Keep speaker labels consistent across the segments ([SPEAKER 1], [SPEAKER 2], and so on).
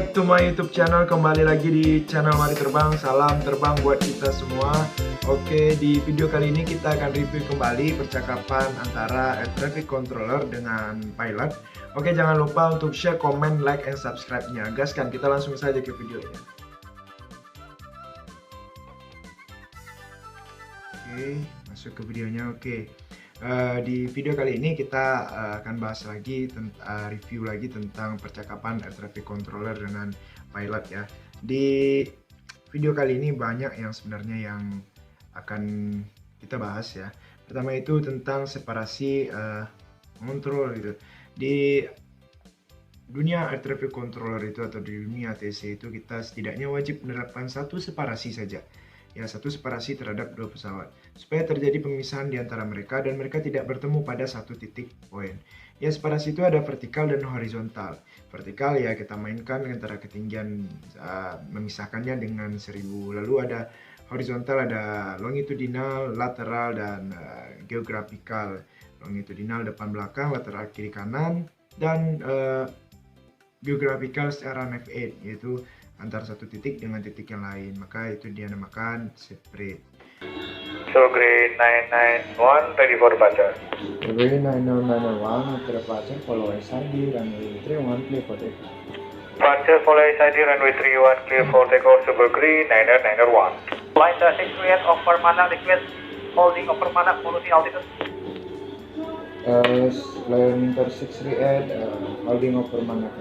[SPEAKER 1] back to my YouTube channel. Kembali lagi di channel Mari Terbang. Salam terbang buat kita semua. Oke, di video kali ini kita akan review kembali percakapan antara air traffic controller dengan pilot. Oke, jangan lupa untuk share, comment, like, and subscribe-nya. Gaskan, kita langsung saja ke videonya. Oke, masuk ke videonya. Oke. Di video kali ini kita akan bahas lagi review lagi tentang percakapan air traffic controller dengan pilot ya. Di video kali ini banyak yang sebenarnya yang akan kita bahas ya. Pertama itu tentang separasi kontrol gitu. Di dunia air traffic controller itu atau di dunia ATC itu kita setidaknya wajib menerapkan satu separasi saja. Ya, satu separasi terhadap dua pesawat supaya terjadi pemisahan di antara mereka dan mereka tidak bertemu pada satu titik poin. Ya, separasi itu ada vertikal dan horizontal. Vertikal ya kita mainkan antara ketinggian memisahkannya dengan 1000. Lalu ada horizontal, ada longitudinal, lateral, dan geographical. Longitudinal depan belakang, lateral kiri kanan, dan geographical secara navigate, yaitu antara satu titik dengan titik yang lain, maka itu dinamakan separate.
[SPEAKER 2] So grade 991 ready for departure.
[SPEAKER 1] Grade 991 after departure follow SID runway 31 clear for takeoff.
[SPEAKER 2] Departure follow SID runway 31 clear for takeoff. Super green 991. Flight 6 request over Manak request holding over Manak polusi altitude.
[SPEAKER 1] Line 6 re-add holding over Manak.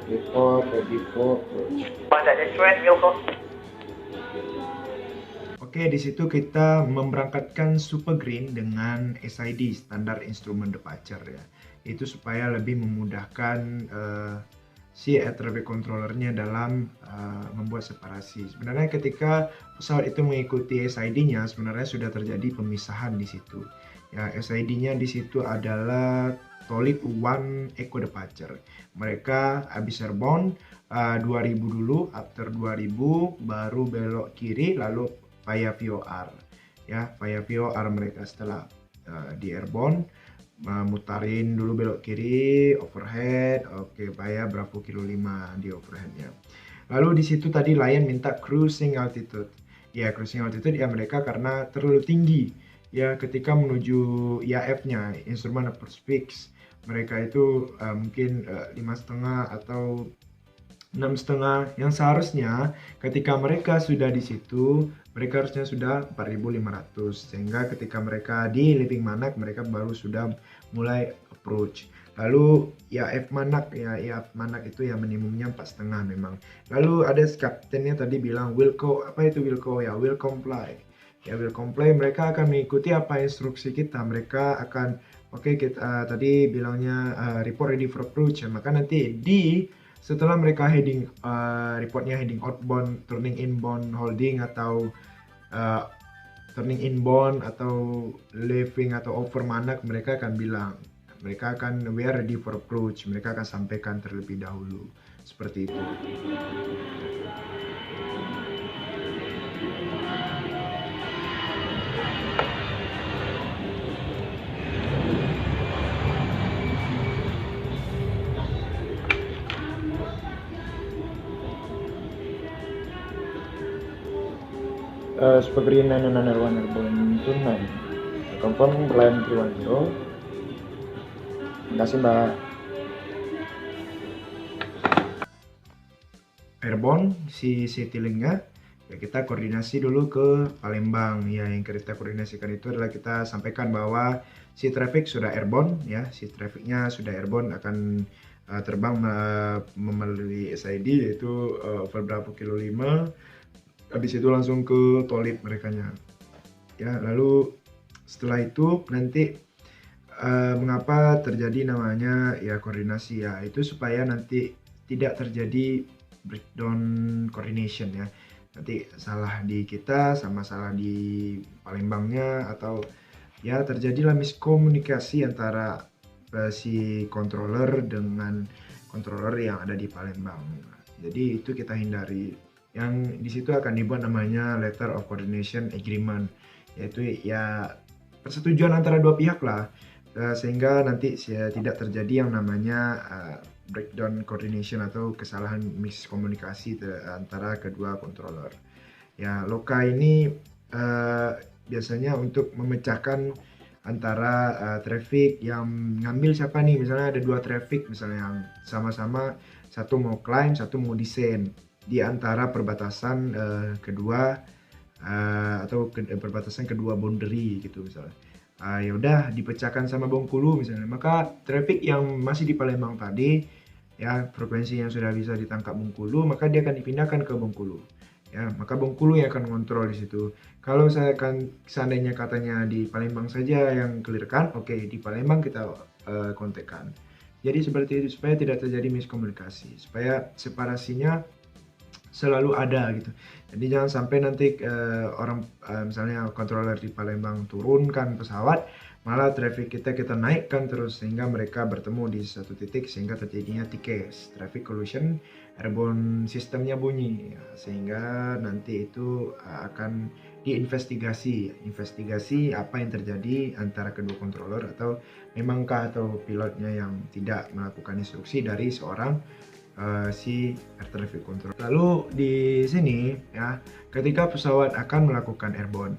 [SPEAKER 1] Report ready for approach. Oke, di situ kita memberangkatkan Super Green dengan SID, standar instrument departure ya. Itu supaya lebih memudahkan si air traffic controllernya dalam membuat separasi. Sebenarnya ketika pesawat itu mengikuti SID-nya, sebenarnya sudah terjadi pemisahan di situ. Ya, SID-nya di situ adalah Tolip One Eco Departure. Mereka habis airborne 2000 dulu, after 2000 baru belok kiri, lalu via VOR. Ya, via VOR mereka setelah di airborne mutarin dulu belok kiri, overhead, oke, via Bravo Kilo 5 di overheadnya. Lalu di situ tadi Lion minta cruising altitude. Ya, cruising altitude ya mereka karena terlalu tinggi. Ya, ketika menuju IAF-nya, instrument approach fix, mereka itu mungkin 5,5 atau 6,5, yang seharusnya ketika mereka sudah di situ mereka harusnya sudah 4.500, sehingga ketika mereka di Living Manak mereka baru sudah mulai approach. Lalu IAF Manak ya, IAF Manak itu ya minimumnya 4,5 memang. Lalu ada kaptennya tadi bilang Wilco, apa itu Wilco ya, will comply. Ya, will comply, mereka akan mengikuti apa instruksi kita. Mereka akan kita tadi bilangnya report ready for approach ya. Maka nanti setelah mereka heading reportnya heading outbound, turning inbound, holding, atau turning inbound atau leaving atau over Manak, mereka akan bilang, mereka akan we are ready for approach. Mereka akan sampaikan terlebih dahulu seperti itu. Super Green 991 airborne tonight. Confirm line 310. Terima kasih Mbak. Airborne si Citylink-nya ya, kita koordinasi dulu ke Palembang ya. Yang kita koordinasikan itu adalah kita sampaikan bahwa si traffic sudah airborne ya, si trafficnya sudah airborne, akan terbang melalui SID yaitu over Bravo Kilo 5. Habis itu langsung ke Tolip merekanya ya. Lalu setelah itu nanti mengapa terjadi namanya ya koordinasi ya, itu supaya nanti tidak terjadi breakdown coordination ya. Nanti salah di kita sama salah di Palembangnya, atau ya terjadilah miskomunikasi antara si controller dengan controller yang ada di Palembang. Jadi itu kita hindari. Yang di situ akan dibuat namanya letter of coordination agreement, yaitu ya persetujuan antara dua pihak lah, sehingga nanti tidak terjadi yang namanya breakdown coordination atau kesalahan miskomunikasi antara kedua controller. Ya, LOCA ini biasanya untuk memecahkan antara traffic yang ngambil siapa nih, misalnya ada dua traffic misalnya yang sama-sama, satu mau climb, satu mau descend di antara perbatasan kedua atau perbatasan kedua boundary gitu misalnya. Ya udah dipecahkan sama Bengkulu misalnya, maka traffic yang masih di Palembang tadi ya, frekuensi yang sudah bisa ditangkap Bengkulu, maka dia akan dipindahkan ke Bengkulu. Ya, maka Bengkulu yang akan mengontrol di situ. Kalau saya akan seandainya katanya di Palembang saja yang clearkan, oke, di Palembang kita kontekkan. Jadi seperti itu supaya tidak terjadi miskomunikasi, supaya separasinya selalu ada gitu. Jadi jangan sampai nanti orang misalnya controller di Palembang turunkan pesawat, malah traffic kita naikkan terus sehingga mereka bertemu di satu titik sehingga terjadinya TCAS, traffic collision airborne sistemnya bunyi ya, sehingga nanti itu akan investigasi apa yang terjadi antara kedua controller, atau memangkah atau pilotnya yang tidak melakukan instruksi dari seorang si air traffic control. Lalu di sini ya, ketika pesawat akan melakukan airborne,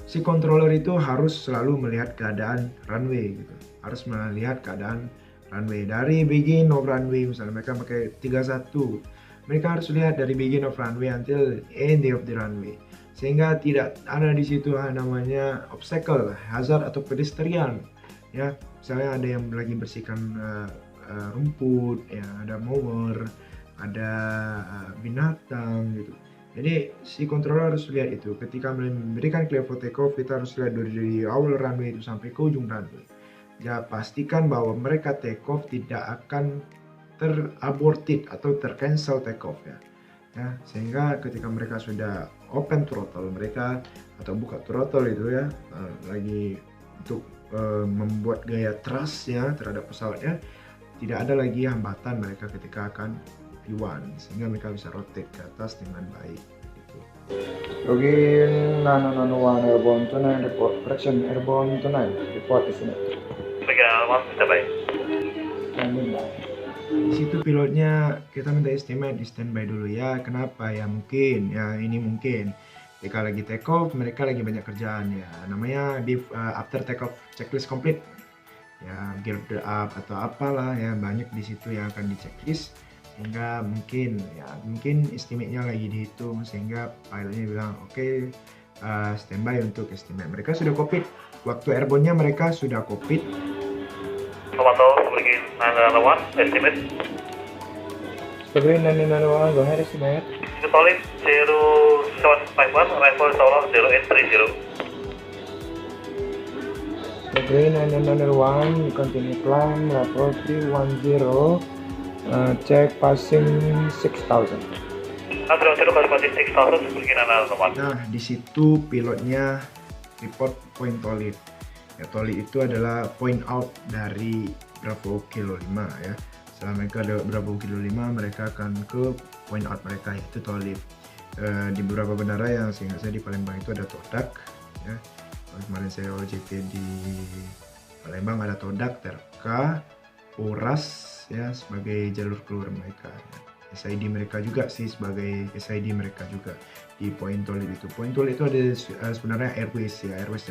[SPEAKER 1] si controller itu harus selalu melihat keadaan runway gitu, harus melihat keadaan runway dari begin of runway. Misalnya mereka pakai 31, mereka harus lihat dari begin of runway until end of the runway, sehingga tidak ada di situ namanya obstacle, hazard atau pedestrian ya. Misalnya ada yang lagi bersihkan rumput ya, ada mower, ada binatang gitu. Jadi si controller harus lihat itu ketika memberikan clear for takeoff. Kita harus lihat dari awal runway itu sampai ke ujung runway. Ya, pastikan bahwa mereka take off tidak akan teraborted atau tercancel take off ya. Sehingga ketika mereka sudah open throttle mereka atau buka throttle itu ya, lagi untuk membuat gaya thrust ya terhadap pesawatnya, tidak ada lagi hambatan mereka ketika akan P1, sehingga mereka bisa rotate ke atas dengan baik gitu.
[SPEAKER 3] Login 991 airborne tonight, report correction airborne tonight, report estimate. Standing by.
[SPEAKER 1] Di situ pilotnya kita minta estimate di standby dulu ya. Kenapa ya? Mungkin ya, ini mungkin ketika lagi take off mereka lagi banyak kerjaan ya, namanya after take off checklist complete ya, gear up atau apalah ya, banyak di situ yang akan di checklist, sehingga mungkin estimate-nya lagi dihitung, sehingga pilotnya bilang oke, standby untuk estimate. Mereka sudah cockpit, waktu airborne-nya mereka sudah cockpit.
[SPEAKER 2] Tomato begin 991 estimate.
[SPEAKER 3] Green 991, go ahead estimate.
[SPEAKER 2] Solid 0751, arrival Solo 0830.
[SPEAKER 3] Green 991, continue climb, level 310, check passing 6,000.
[SPEAKER 1] Nah, di situ pilotnya report point Tolid. Ya, Tolid itu adalah point out dari Bravo Kilo 5 ya. Setelah mereka ada Bravo Kilo 5, mereka akan ke point out mereka, yaitu Tolid. Di beberapa bandara yang seingat saya di Palembang itu ada Todak ya. Kemarin saya OJT di Palembang ada Todak, Terka, Poras ya sebagai jalur keluar mereka. SID mereka juga sih sebagai SID mereka juga di Point Tolid itu. Point Tolid itu ada sebenarnya airways ya, airways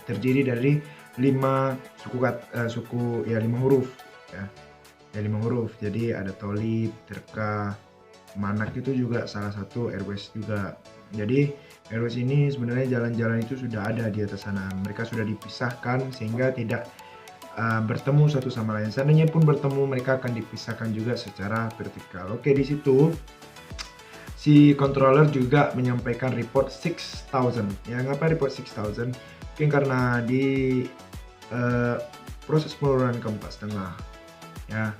[SPEAKER 1] terdiri dari 5 suku 5 huruf ya. 5 huruf. Jadi ada Tolid, Terka, Manak itu juga salah satu airways juga. Jadi airways ini sebenarnya jalan-jalan itu sudah ada di atas sana. Mereka sudah dipisahkan sehingga tidak bertemu satu sama lain. Seandainya pun bertemu, mereka akan dipisahkan juga secara vertikal. Oke, di situ si controller juga menyampaikan report 6,000. Ya, ngapa report 6,000? Mungkin karena di proses penurunan ke 4,5 ya,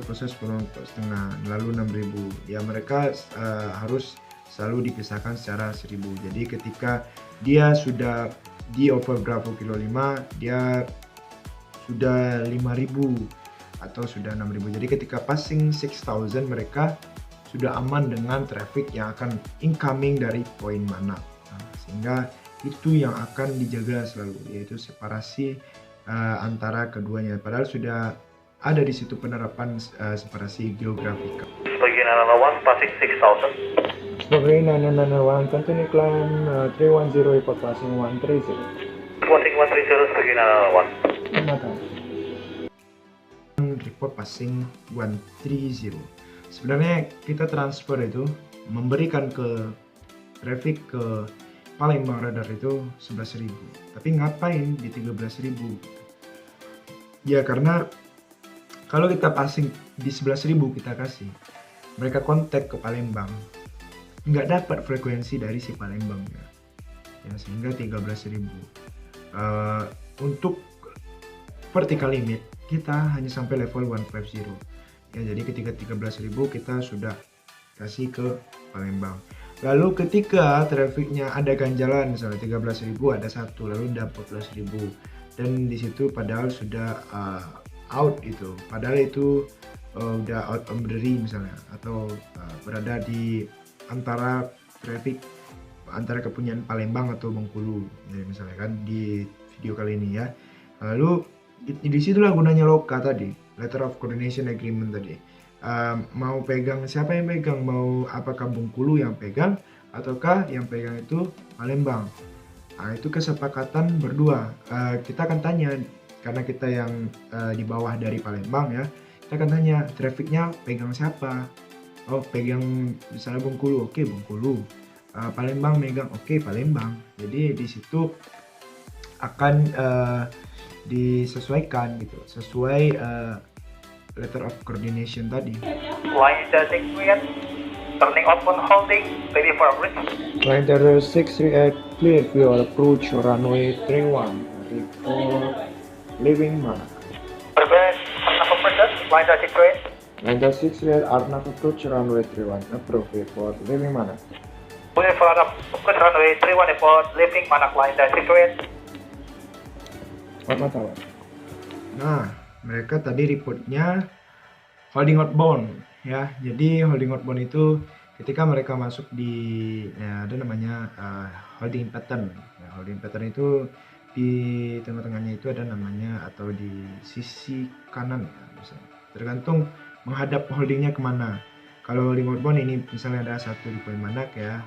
[SPEAKER 1] proses penurunan ke 4,5 lalu 6.000 ya, mereka harus selalu dipisahkan secara 1.000. Jadi ketika dia sudah di over Bravo Kilo 5, dia sudah 5.000 atau sudah 6.000. Jadi ketika passing 6,000 mereka sudah aman dengan traffic yang akan incoming dari poin mana. Sehingga itu yang akan dijaga selalu, yaitu separasi antara keduanya. Padahal sudah ada di situ penerapan separasi geografika.
[SPEAKER 2] Begin 1, passing 6000.
[SPEAKER 3] Sebagai 991, continue climb 310, report passing 130.
[SPEAKER 2] Passing 130, begin 1.
[SPEAKER 3] Mata.
[SPEAKER 1] Report passing 130. Sebenarnya kita transfer itu memberikan ke traffic ke Palembang radar itu 11.000. Tapi ngapain di 13.000? Ya karena kalau kita passing di 11.000 kita kasih, mereka kontak ke Palembang, nggak dapat frekuensi dari si Palembang ya sehingga 13.000. Untuk vertical limit kita hanya sampai level 150 ya, jadi ketika 13.000 kita sudah kasih ke Palembang. Lalu ketika trafficnya ada ganjalan, misalnya 13.000 ada satu, lalu dapat 14.000, dan di situ padahal sudah out itu, padahal itu udah out of the ring misalnya, atau berada di antara traffic antara kepunyaan Palembang atau Bengkulu ya, misalnya kan di video kali ini ya. Lalu di situlah gunanya LOCA tadi, Letter of Coordination Agreement tadi. Mau pegang, siapa yang pegang, mau apakah Bengkulu yang pegang ataukah yang pegang itu Palembang. Nah, itu kesepakatan berdua. Kita akan tanya, karena kita yang di bawah dari Palembang ya, kita akan tanya trafficnya pegang siapa. Oh, pegang misalnya Bengkulu, oke Bengkulu. Palembang megang, oke Palembang. Jadi di situ akan disesuaikan gitu, sesuai letter of coordination tadi.
[SPEAKER 2] Line 6 clear. Turning open holding. Ready for approach.
[SPEAKER 3] Line 638, clear for your approach runway 31. Report leaving Manak.
[SPEAKER 2] Prepare. Arnab approach. Line 6 clear.
[SPEAKER 3] Line 638, Arnab approach runway 31. Approve report leaving Manak.
[SPEAKER 2] Clear for Arnab approach runway 31 report leaving Manak. Line 6 clear.
[SPEAKER 3] Mata.
[SPEAKER 1] Nah, mereka tadi reportnya holding outbound ya. Jadi holding outbound itu ketika mereka masuk di ya, ada namanya holding pattern. Ya, holding pattern itu di tengah-tengahnya itu ada namanya, atau di sisi kanan ya, misalnya. Tergantung menghadap holdingnya kemana. Kalau holding outbound ini misalnya ada satu di poin Manak ya,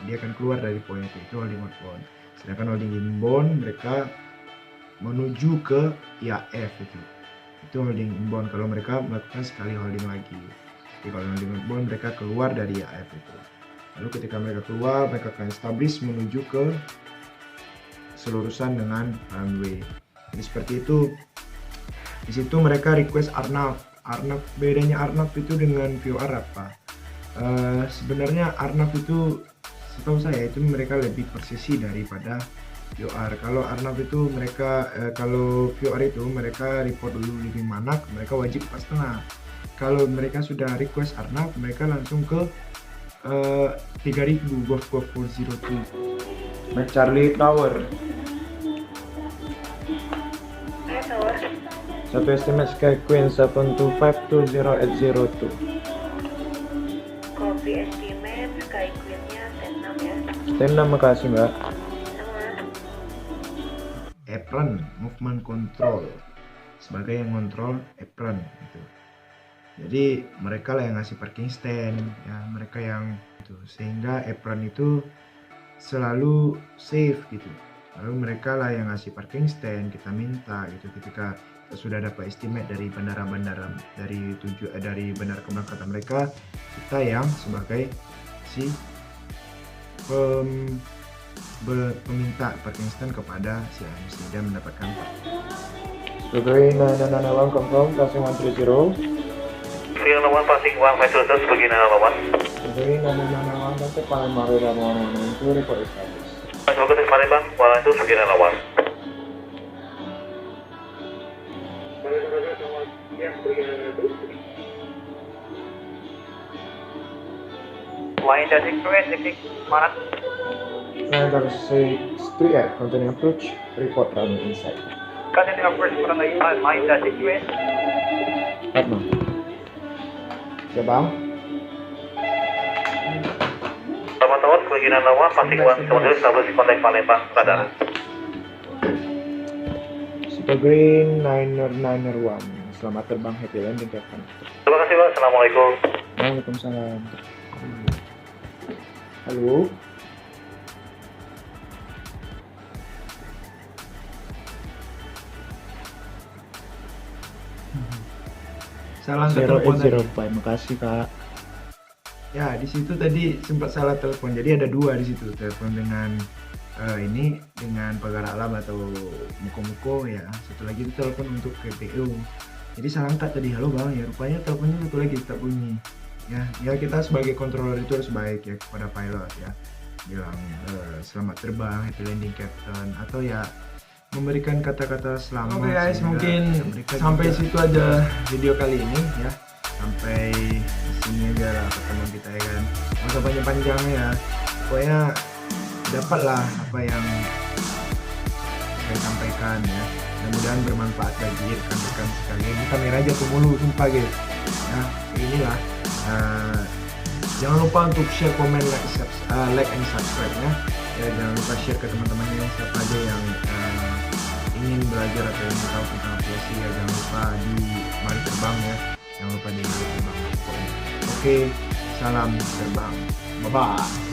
[SPEAKER 1] dia akan keluar dari poin itu holding outbound. Sedangkan holding inbound mereka menuju ke IAF itu holding inbound kalau mereka melakukan sekali holding lagi. Jadi kalau holding inbound mereka keluar dari IAF itu. Lalu ketika mereka keluar, mereka akan establish menuju ke selurusan dengan runway. Jadi seperti itu. Di situ mereka request Arnab. Bedanya Arnab itu dengan VOR apa? Sebenarnya Arnab itu setahu saya itu mereka lebih presisi daripada VOR. Kalau Arnab itu mereka kalau VOR itu mereka report dulu leaving Manak, mereka wajib pas tengah. Kalau mereka sudah request Arnab, mereka langsung ke 3000 Golf 402.
[SPEAKER 3] Mac Charlie Tower. Satu estimate Sky Queen 72520
[SPEAKER 4] Copy estimate Sky Queen-nya T6 ya.
[SPEAKER 3] T6, makasih mbak.
[SPEAKER 1] Apron movement control sebagai yang kontrol apron gitu. Jadi mereka lah yang ngasih parking stand ya, mereka yang itu, sehingga apron itu selalu safe gitu. Lalu mereka lah yang ngasih parking stand, kita minta gitu ketika sudah dapat estimate dari bandara-bandara dari bandara keberangkatan mereka, kita yang sebagai si peminta parking stand kepada si AMC dan mendapatkan parking.
[SPEAKER 3] Sebagai 991 confirm passing 130.
[SPEAKER 2] Field 1 passing 150 begin 1.
[SPEAKER 3] Sebagai 991 contact Palembang radar 112 report established.
[SPEAKER 2] Semoga ke Palembang 112 begin 1. Line 6 clear, leaving Manak.
[SPEAKER 3] Line 638, continue approach, report runway inside.
[SPEAKER 2] Continue approach runway inside. Line 6 clear.
[SPEAKER 3] Atma. Ya bang.
[SPEAKER 2] Selamat tahun, begin 1 passing 1 establish contact Palembang radar.
[SPEAKER 3] Super Green 991 Selamat terbang, happy landing Captain.
[SPEAKER 2] Terima kasih Pak, Assalamualaikum.
[SPEAKER 3] Waalaikumsalam. Halo.
[SPEAKER 1] Salah ke telepon tadi.
[SPEAKER 3] 080, makasih Kak.
[SPEAKER 1] Ya, di situ tadi sempat salah telepon. Jadi ada dua di situ, telepon dengan ini dengan pagar alam atau muko-muko ya. Satu lagi itu telepon untuk PPU. Jadi salah angkat tadi, halo bang, ya rupanya teleponnya satu lagi tak bunyi. Ya kita sebagai controller itu harus baik ya kepada pilot ya. Bilang selamat terbang, happy landing captain, atau ya memberikan kata-kata selamat. Oke guys, mungkin sampai situ aja video kali ini ya. Sampai sini aja lah pertemuan kita ya kan. Nggak usah panjang-panjang ya. Pokoknya dapatlah apa yang saya sampaikan ya. Mudah-mudahan bermanfaat bagi rekan-rekan sekalian. Ini kamera jatuh mulu sumpah guys. Ya, inilah. Jangan lupa untuk share, komen, like and subscribe ya. Jangan lupa share ke teman-temannya siapa aja yang ingin belajar atau ingin tahu tentang aviasi ya. Jangan lupa di Mari Terbang ya. Jangan lupa di Mari Terbang. Oke, salam terbang. Bye bye.